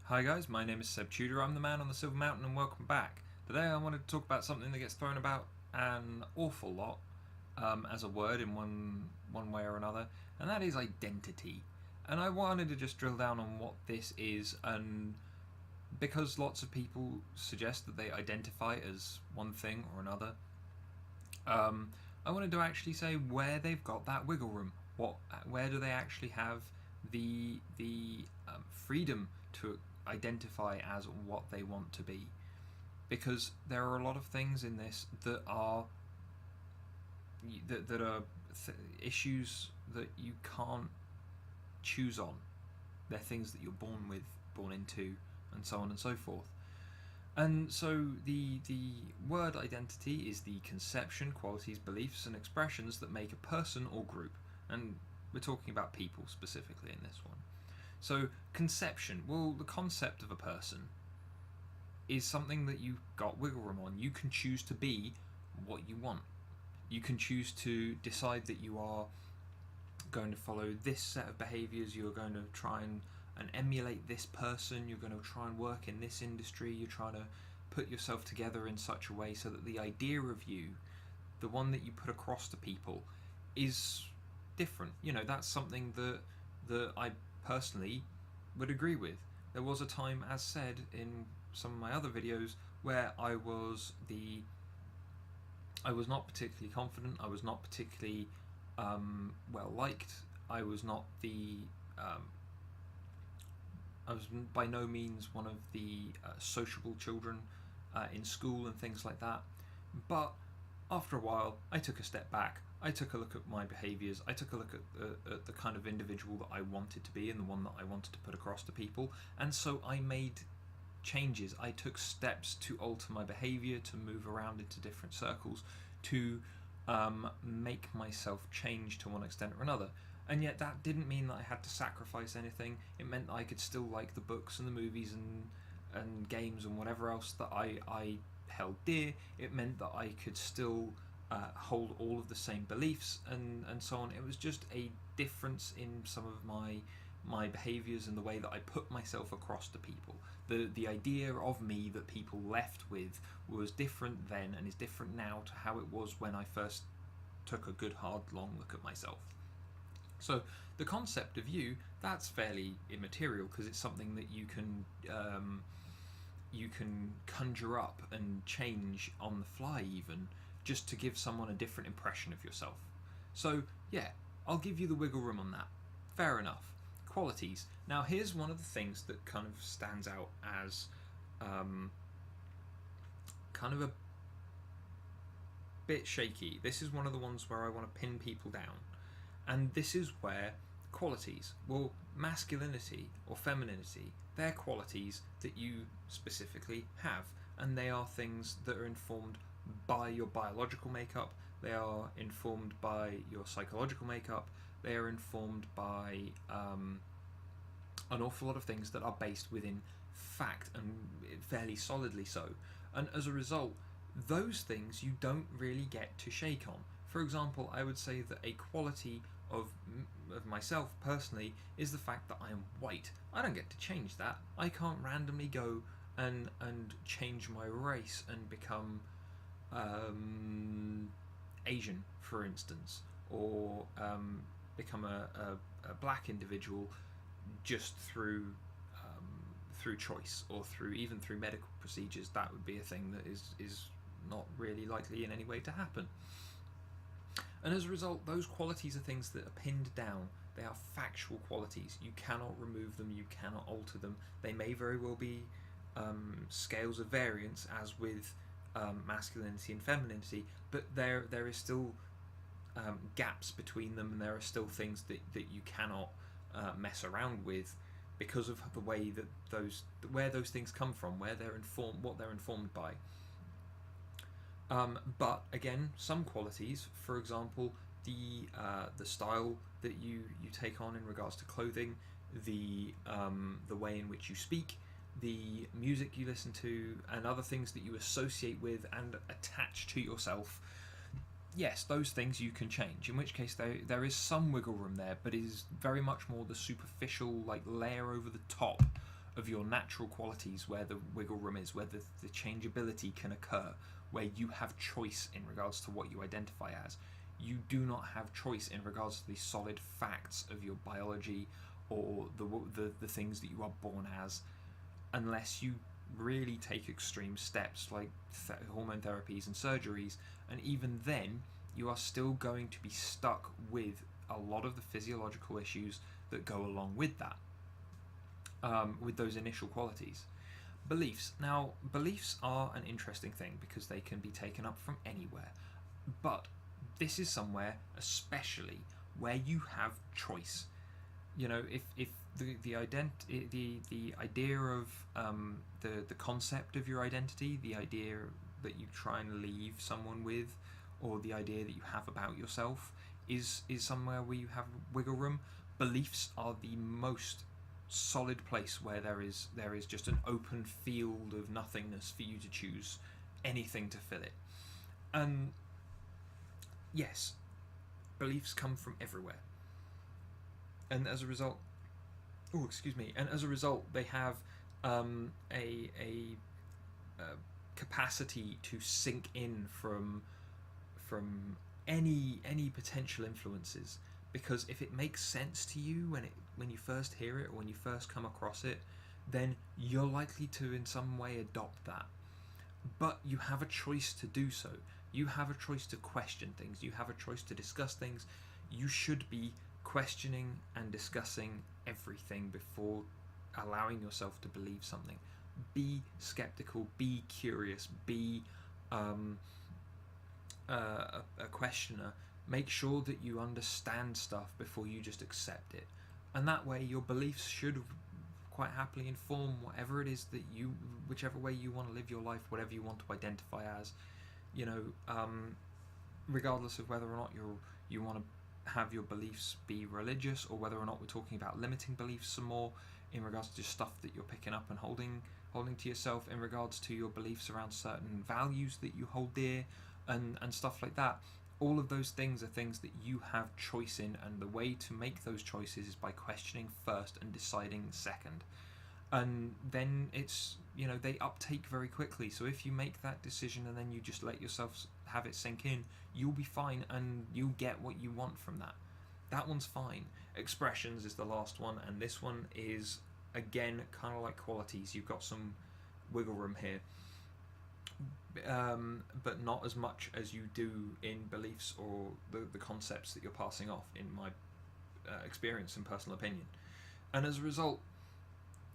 Hi guys, my name is Seb Tudor. I'm the man on the Silver Mountain, and welcome back. Today I wanted to talk about something that gets thrown about an awful lot as a word in one way or another, and that is identity. And I wanted to just drill down on what this is, and because lots of people suggest that they identify as one thing or another, I wanted to actually say where they've got that wiggle room. Where do they actually have the freedom to identify as what they want to be? Because there are a lot of things in this that are issues that you can't choose on. They're things that you're born into, and so on and so forth. And so the word identity is the conception, qualities, beliefs, and expressions that make a person or group. And we're talking about people specifically in this one. So conception, well, the concept of a person is something that you've got wiggle room on. You can choose to be what you want. You can choose to decide that you are going to follow this set of behaviours, you're going to try and emulate this person, you're going to try and work in this industry, you're trying to put yourself together in such a way so that the idea of you, the one that you put across to people, is different. You know, that's something that I personally would agree with. There was a time, as said in some of my other videos, where I was not particularly confident, I was not particularly well liked, I was not I was by no means one of the sociable children in school and things like that. But after a while, I took a step back. I took a look at my behaviours. I took a look at the kind of individual that I wanted to be and the one that I wanted to put across to people. And so I made changes. I took steps to alter my behaviour, to move around into different circles, to make myself change to one extent or another. And yet that didn't mean that I had to sacrifice anything. It meant that I could still like the books and the movies and games and whatever else that I held dear. It meant that I could still hold all of the same beliefs and so on. It was just a difference in some of my behaviours and the way that I put myself across to people. The idea of me that people left with was different then and is different now to how it was when I first took a good hard long look at myself. So the concept of you, that's fairly immaterial because it's something that you can conjure up and change on the fly, even just to give someone a different impression of yourself. So yeah, I'll give you the wiggle room on that. Fair enough. Qualities. Now here's one of the things that kind of stands out as kind of a bit shaky. This is one of the ones where I want to pin people down. And this is where qualities, well, masculinity or femininity, they're qualities that you specifically have. And they are things that are informed by your biological makeup, they are informed by your psychological makeup, they are informed by an awful lot of things that are based within fact, and fairly solidly so. And as a result, those things you don't really get to shake on. For example, I would say that a quality of myself personally is the fact that I am white. I don't get to change that. I can't randomly go and change my race and become Asian, for instance, or become a black individual just through choice, or even through medical procedures. That would be a thing that is not really likely in any way to happen. And as a result, those qualities are things that are pinned down. They are factual qualities. You cannot remove them, you cannot alter them. They may very well be scales of variance, as with masculinity and femininity, but there is still gaps between them, and there are still things that you cannot mess around with because of the way that where those things come from, where they're informed, what they're informed by. But again, some qualities, for example, the style that you take on in regards to clothing, the way in which you speak, the music you listen to, and other things that you associate with and attach to yourself, yes, those things you can change, in which case there is some wiggle room there, but it is very much more the superficial, like, layer over the top of your natural qualities where the wiggle room is, where the changeability can occur, where you have choice in regards to what you identify as. You do not have choice in regards to the solid facts of your biology or the things that you are born as, unless you really take extreme steps like hormone therapies and surgeries. And even then, you are still going to be stuck with a lot of the physiological issues that go along with that, with those initial qualities. Beliefs. Now, beliefs are an interesting thing because they can be taken up from anywhere, but this is somewhere especially where you have choice. You know, if the idea of the concept of your identity, the idea that you try and leave someone with, or the idea that you have about yourself is somewhere where you have wiggle room. Beliefs are the most solid place where there is just an open field of nothingness for you to choose anything to fill it. And yes, beliefs come from everywhere, and as a result, they have a capacity to sink in from any potential influences, because if it makes sense to you when you first hear it or when you first come across it, then you're likely to in some way adopt that. But you have a choice to do so. You have a choice to question things. You have a choice to discuss things. You should be questioning and discussing everything before allowing yourself to believe something. Be skeptical, be curious, be a questioner. Make sure that you understand stuff before you just accept it, and that way your beliefs should quite happily inform whatever it is that you, whichever way you want to live your life, whatever you want to identify as. You know, regardless of whether or not you want to have your beliefs be religious, or whether or not we're talking about limiting beliefs some more in regards to stuff that you're picking up and holding to yourself, in regards to your beliefs around certain values that you hold dear, and stuff like that. All of those things are things that you have choice in, and the way to make those choices is by questioning first and deciding second. And then it's, you know, they uptake very quickly. So if you make that decision and then you just let yourself have it sink in, you'll be fine and you'll get what you want from that. That one's fine. Expressions is the last one, and this one is, again, kind of like qualities. You've got some wiggle room here. But not as much as you do in beliefs or the concepts that you're passing off, in my experience and personal opinion. And as a result,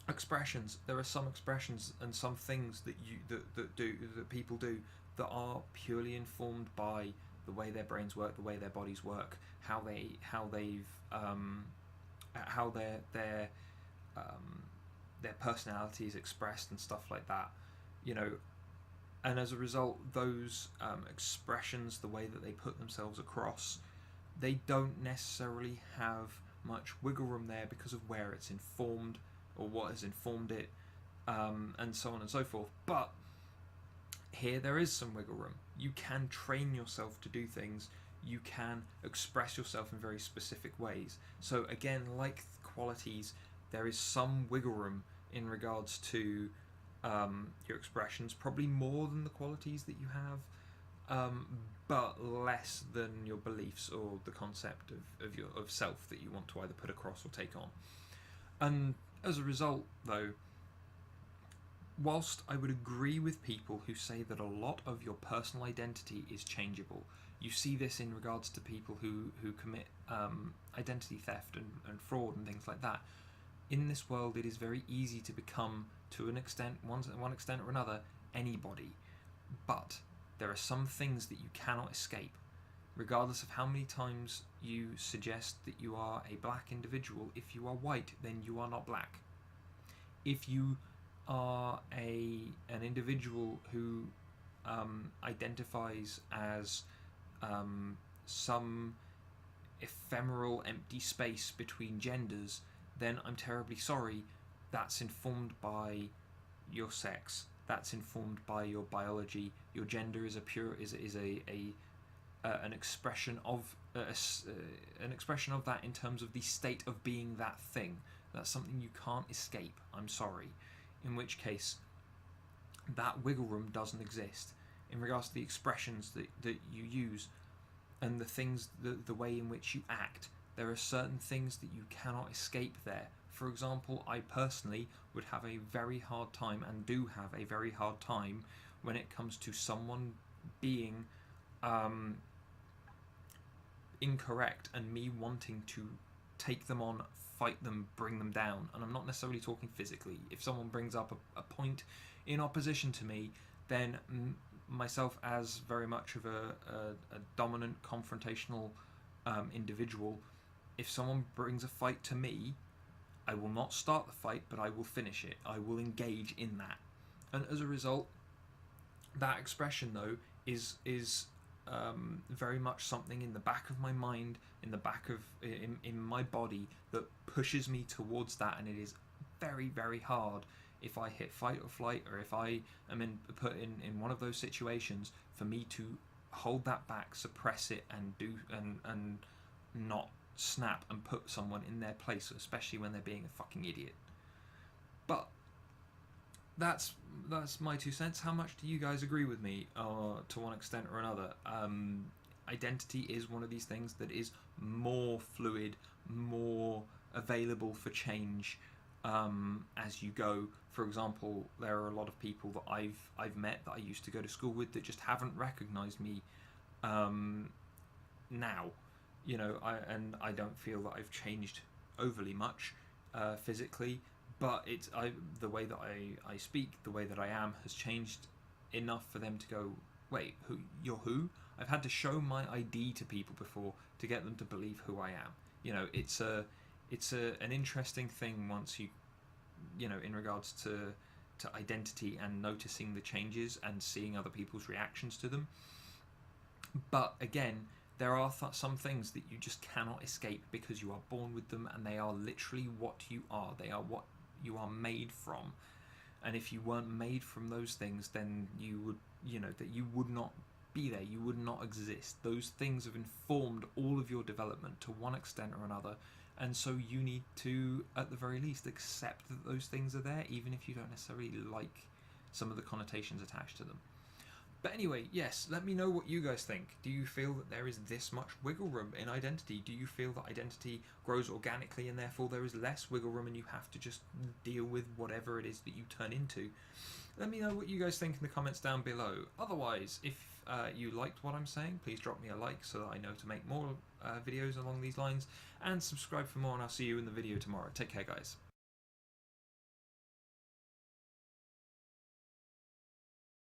expressions, there are some expressions and some things that people do that are purely informed by the way their brains work, the way their bodies work, how their personality is expressed and stuff like that, you know. And as a result, those expressions, the way that they put themselves across, they don't necessarily have much wiggle room there because of where it's informed or what has informed it, and so on and so forth. But here there is some wiggle room. You can train yourself to do things. You can express yourself in very specific ways. So again, like qualities, there is some wiggle room in regards to your expressions, probably more than the qualities that you have, but less than your beliefs or the concept of self that you want to either put across or take on. And as a result, though, whilst I would agree with people who say that a lot of your personal identity is changeable, you see this in regards to people who commit identity theft and fraud and things like that. In this world, it is very easy to become, to an extent, one extent or another, anybody. But there are some things that you cannot escape. Regardless of how many times you suggest that you are a black individual, if you are white, then you are not black. If you are an individual who identifies as some ephemeral empty space between genders, then I'm terribly sorry, that's informed by your sex, that's informed by your biology. Your gender is an expression of that in terms of the state of being that thing, That's something you can't escape. I'm sorry. In which case, that wiggle room doesn't exist. In regards to the expressions that you use and the things, the way in which you act, there are certain things that you cannot escape there. For example, I personally would have a very hard time, and do have a very hard time, when it comes to someone being incorrect and me wanting to take them on, fight them, bring them down. And I'm not necessarily talking physically. If someone brings up a point in opposition to me, then myself, as very much of a dominant confrontational individual, if someone brings a fight to me, I will not start the fight, but I will finish it. I will engage in that. And as a result, that expression, though, is very much something in the back of my mind, in the back of in my body, that pushes me towards that. And it is very, very hard, if I hit fight or flight, or if I am put in one of those situations, for me to hold that back, suppress it, and not snap and put someone in their place, especially when they're being a fucking idiot. But that's my 2 cents. How much do you guys agree with me, to one extent or another? Identity is one of these things that is more fluid, more available for change as you go. For example, there are a lot of people that I've met that I used to go to school with that just haven't recognised me now. You know, I don't feel that I've changed overly much physically, but the way that I speak, the way that I am, has changed enough for them to go, wait, you're who? I've had to show my ID to people before to get them to believe who I am. You know, it's an interesting thing once you know, in regards to identity and noticing the changes and seeing other people's reactions to them. But again, there are some things that you just cannot escape, because you are born with them, and they are literally what you are. They are what you are made from. And if you weren't made from those things, then you would not be there. You would not exist. Those things have informed all of your development to one extent or another. And so you need to, at the very least, accept that those things are there, even if you don't necessarily like some of the connotations attached to them. But anyway, yes, let me know what you guys think. Do you feel that there is this much wiggle room in identity? Do you feel that identity grows organically and therefore there is less wiggle room and you have to just deal with whatever it is that you turn into? Let me know what you guys think in the comments down below. Otherwise, if you liked what I'm saying, please drop me a like so that I know to make more videos along these lines, and subscribe for more, and I'll see you in the video tomorrow. Take care, guys.